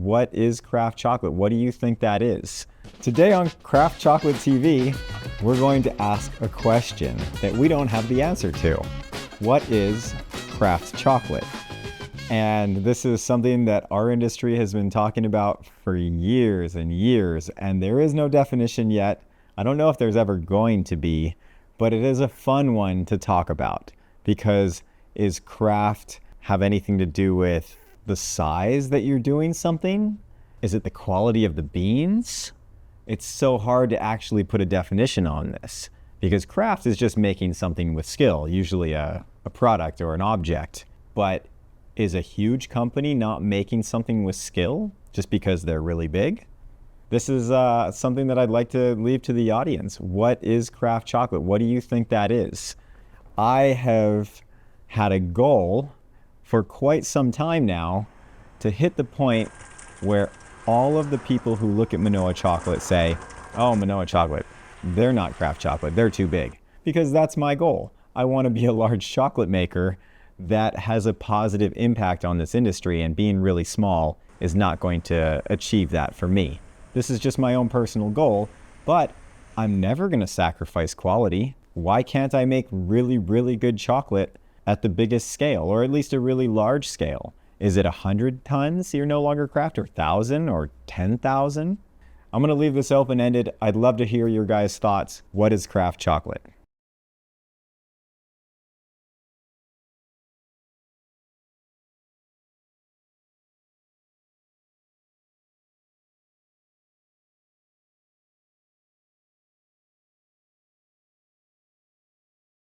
What is craft chocolate? What do you think that is? Today on Craft Chocolate TV, we're going to ask a question that we don't have the answer to. What is craft chocolate? And this is something that our industry has been talking about for years and years, and there is no definition yet. I don't know if there's ever going to be, but it is a fun one to talk about, because is craft have anything to do with the size that you're doing something? Is it the quality of the beans? It's so hard to actually put a definition on this, because craft is just making something with skill, usually a product or an object. But is a huge company not making something with skill just because they're really big? This is something that I'd like to leave to the audience. What is craft chocolate? What do you think that is? I have had a goal for quite some time now to hit the point where all of the people who look at Manoa chocolate say, oh, Manoa chocolate, they're not craft chocolate, they're too big. Because that's my goal. I want to be a large chocolate maker that has a positive impact on this industry, and being really small is not going to achieve that for me. This is just my own personal goal, but I'm never going to sacrifice quality. Why can't I make really, really good chocolate at the biggest scale, or at least a really large scale? Is it 100 tons you're no longer craft, or 1,000 or 10,000? I'm going to leave this open-ended. I'd love to hear your guys' thoughts. What is craft chocolate?